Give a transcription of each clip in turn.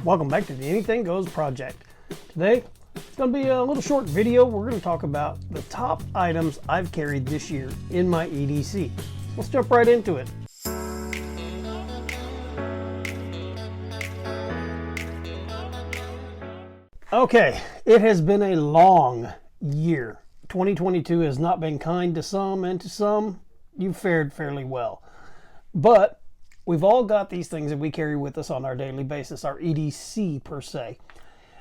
Welcome back to the Anything Goes project. Today, it's going to be a little short video. We're going to talk about the top items I've carried this year in my EDC. Let's jump right into it. Okay, it has been a long year. 2022 has not been kind to some, and to some, you've fared fairly well. But we've all got these things that we carry with us on our daily basis, our EDC per se.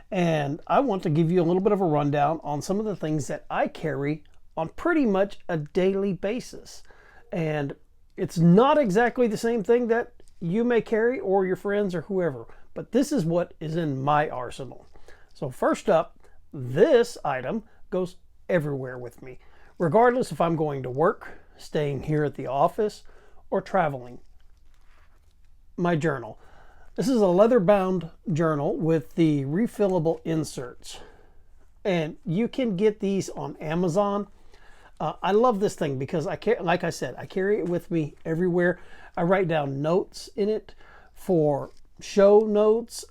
And I want to give you a little bit of a rundown on some of the things that I carry on pretty much a daily basis. And it's not exactly the same thing that you may carry or your friends or whoever, but this is what is in my arsenal. So first up, this item goes everywhere with me, regardless if I'm going to work, staying here at the office, or traveling. My journal. This is a leather-bound journal with the refillable inserts, and you can get these on Amazon. I love this thing because like I said, I carry it with me everywhere. I write down notes in it for show notes,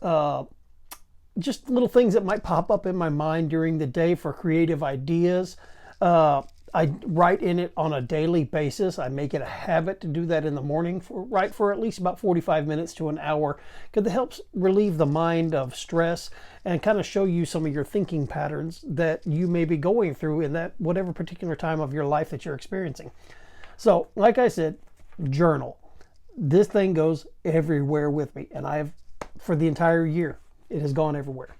just little things that might pop up in my mind during the day for creative ideas. I write in it on a daily basis. I make it a habit to do that in the morning, write for at least about 45 minutes to an hour, because it helps relieve the mind of stress and kind of show you some of your thinking patterns that you may be going through in that whatever particular time of your life that you're experiencing. So, like I said, journal. This thing goes everywhere with me, and I have for the entire year. It has gone everywhere.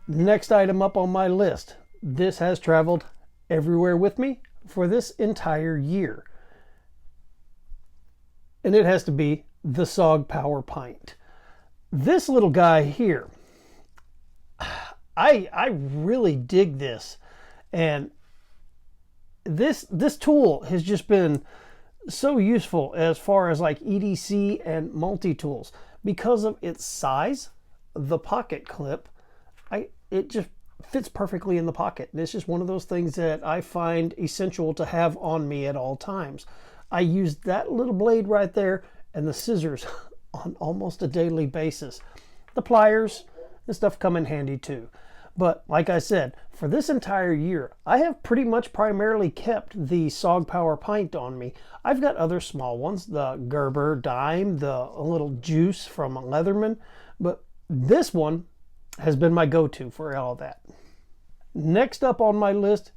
Next item up on my list. This has traveled everywhere with me for this entire year. And it has to be the Sog Power Pint. This little guy here, I really dig this. And this tool has just been so useful as far as like EDC and multi-tools because of its size. The pocket clip, it just fits perfectly in the pocket. And it's just one of those things that I find essential to have on me at all times. I use that little blade right there and the scissors on almost a daily basis. The pliers and stuff come in handy too. But like I said, for this entire year, I have pretty much primarily kept the Sog Power Pint on me. I've got other small ones, the Gerber Dime, the little Juice from Leatherman, but this one has been my go-to for all that. Next up on my list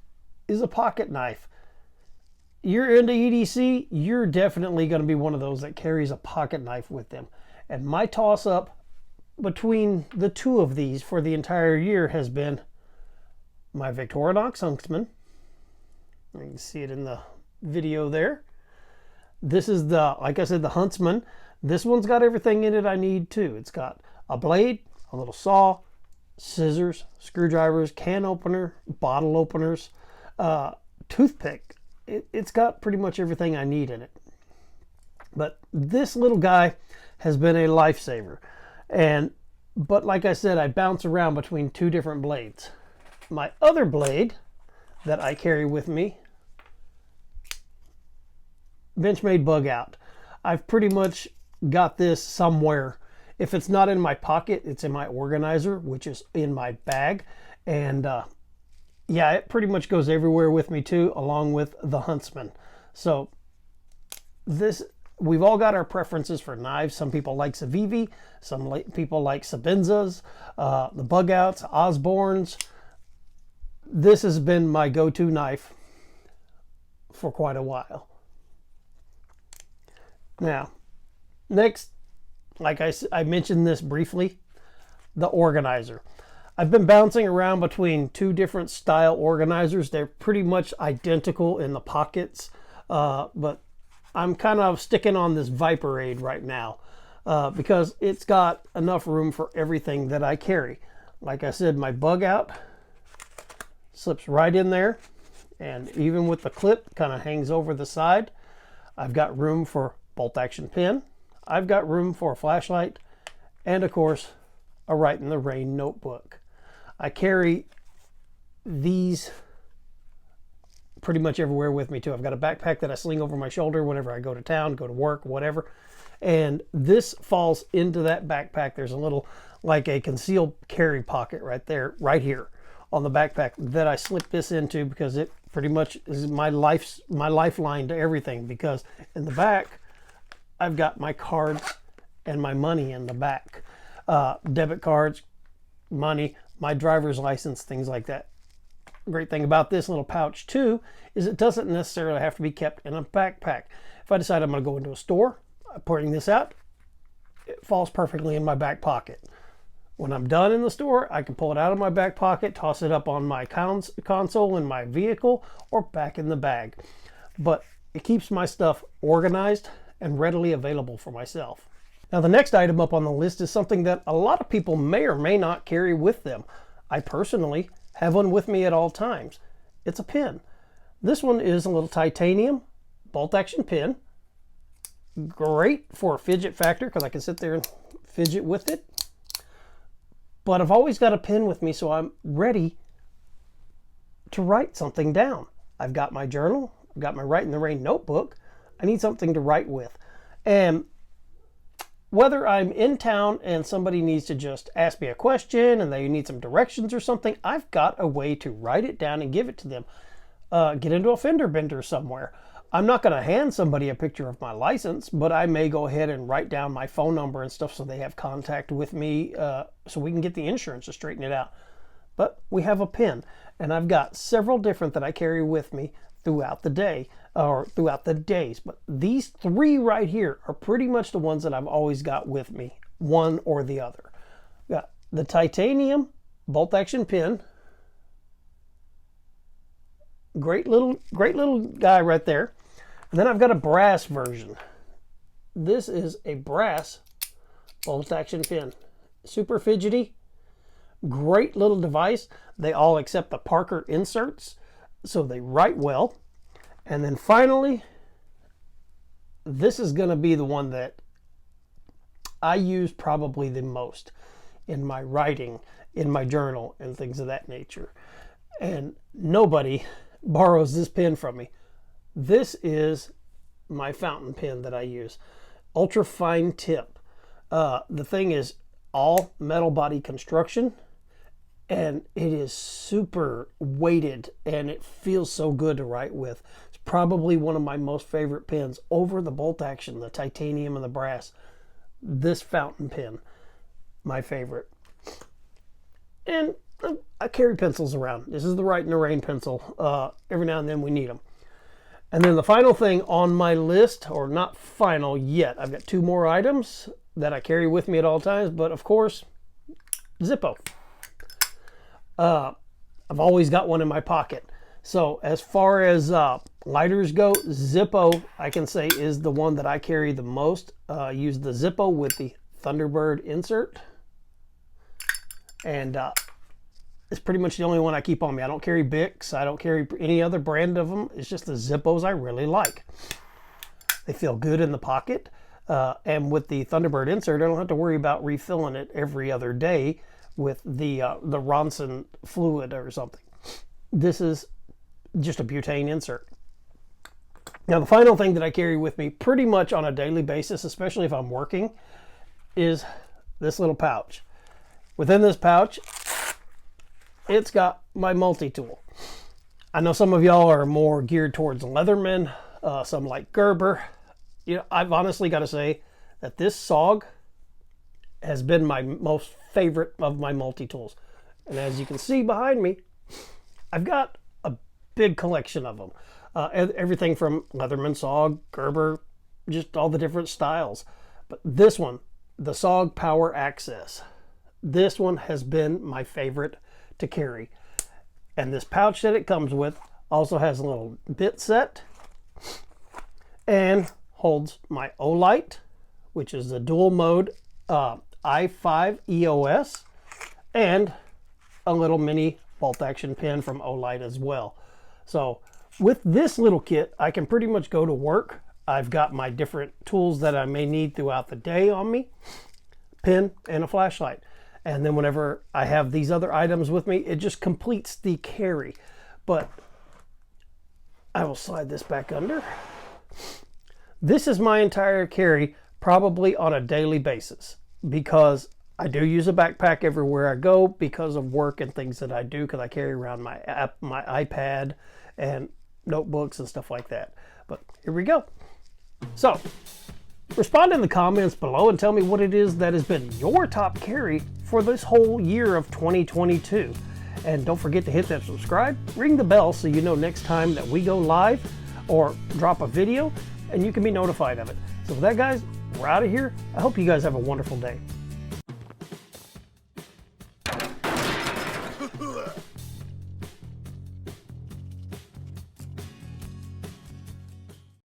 is a pocket knife. You're into EDC, you're definitely going to be one of those that carries a pocket knife with them. And my toss-up between the two of these for the entire year has been my Victorinox Huntsman. You can see it in the video there. This is like I said, the Huntsman. This one's got everything in it I need too. It's got a blade, a little saw, scissors, screwdrivers, can opener, bottle openers, toothpick. It's got pretty much everything I need in it. But this little guy has been a lifesaver. But like I said, I bounce around between two different blades. My other blade that I carry with me, Benchmade Bug Out. I've pretty much got this somewhere. If it's not in my pocket, it's in my organizer, which is in my bag. And yeah, it pretty much goes everywhere with me too, along with the Huntsman. So we've all got our preferences for knives. Some people like Civivi, some people like Sabenzas, the Bug Outs, Osborne's. This has been my go-to knife for quite a while. Now, next, like I mentioned this briefly, the organizer. I've been bouncing around between two different style organizers. They're pretty much identical in the pockets, but I'm kind of sticking on this Viperade right now because it's got enough room for everything that I carry. Like I said, my Bug Out slips right in there, and even with the clip, kind of hangs over the side. I've got room for bolt action pen. I've got room for a flashlight, and of course, a Write in the Rain notebook. I carry these pretty much everywhere with me too. I've got a backpack that I sling over my shoulder whenever I go to town, go to work, whatever. And this falls into that backpack. There's a little, like a concealed carry pocket right there, right here on the backpack that I slip this into, because it pretty much is my lifeline to everything, because in the back I've got my cards and my money in the back. Debit cards, money, my driver's license, things like that. Great thing about this little pouch too is it doesn't necessarily have to be kept in a backpack. If I decide I'm going to go into a store, I'm pouring this out, it falls perfectly in my back pocket. When I'm done in the store, I can pull it out of my back pocket, toss it up on my console in my vehicle, or back in the bag. But it keeps my stuff organized and readily available for myself. Now, the next item up on the list is something that a lot of people may or may not carry with them. I personally have one with me at all times. It's a pen. This one is a little titanium bolt action pen. Great for a fidget factor, because I can sit there and fidget with it. But I've always got a pen with me, so I'm ready to write something down. I've got my journal, I've got my Write in the Rain notebook. I need something to write with. And whether I'm in town and somebody needs to just ask me a question and they need some directions or something, I've got a way to write it down and give it to them. Get into a fender bender somewhere. I'm not going to hand somebody a picture of my license, but I may go ahead and write down my phone number and stuff so they have contact with me, so we can get the insurance to straighten it out. But we have a pen, and I've got several different that I carry with me throughout the day, or throughout the days. But these three right here are pretty much the ones that I've always got with me, one or the other. Got the titanium bolt action pen. Great little guy right there. And then I've got a brass version. This is a brass bolt action pen. Super fidgety. Great little device. They all accept the Parker inserts, so they write well. And then finally, this is going to be the one that I use probably the most in my writing, in my journal, and things of that nature. And nobody borrows this pen from me. This is my fountain pen that I use. Ultra fine tip. The thing is all metal body construction, and it is super weighted, and it feels so good to write with. It's probably one of my most favorite pens over the bolt action, the titanium and the brass. This fountain pen, my favorite. And I carry pencils around. This is the Write in the Rain pencil. Every now and then we need them. And then the final thing on my list, or not final yet, I've got two more items that I carry with me at all times, but of course, Zippo. I've always got one in my pocket. So as far as lighters go, Zippo, I can say, is the one that I carry the most. Use the Zippo with the Thunderbird insert. And it's pretty much the only one I keep on me. I don't carry Bics. I don't carry any other brand of them. It's just the Zippos I really like. They feel good in the pocket. And with the Thunderbird insert, I don't have to worry about refilling it every other day with the Ronson fluid or something. This is just a butane insert. Now, the final thing that I carry with me pretty much on a daily basis, especially if I'm working, is this little pouch. Within this pouch, it's got my multi-tool. I know some of y'all are more geared towards Leatherman, some like Gerber. You know, I've honestly got to say that this SOG has been my most favorite of my multi-tools. And as you can see behind me, I've got a big collection of them. Everything from Leatherman, SOG, Gerber, just all the different styles. But this one, the SOG Power Access, this one has been my favorite to carry. And this pouch that it comes with also has a little bit set and holds my Olight, which is the dual mode i5 EOS, and a little mini bolt action pen from Olight as well. So with this little kit, I can pretty much go to work. I've got my different tools that I may need throughout the day on me, pen and a flashlight. And then whenever I have these other items with me, it just completes the carry. But I will slide this back under. This is my entire carry probably on a daily basis, because I do use a backpack everywhere I go because of work and things that I do, because I carry around my app, my iPad and notebooks and stuff like that. But here we go. So respond in the comments below and tell me what it is that has been your top carry for this whole year of 2022. And don't forget to hit that subscribe, ring the bell so you know next time that we go live or drop a video, and you can be notified of it. So with that, guys, we're out of here. I hope you guys have a wonderful day.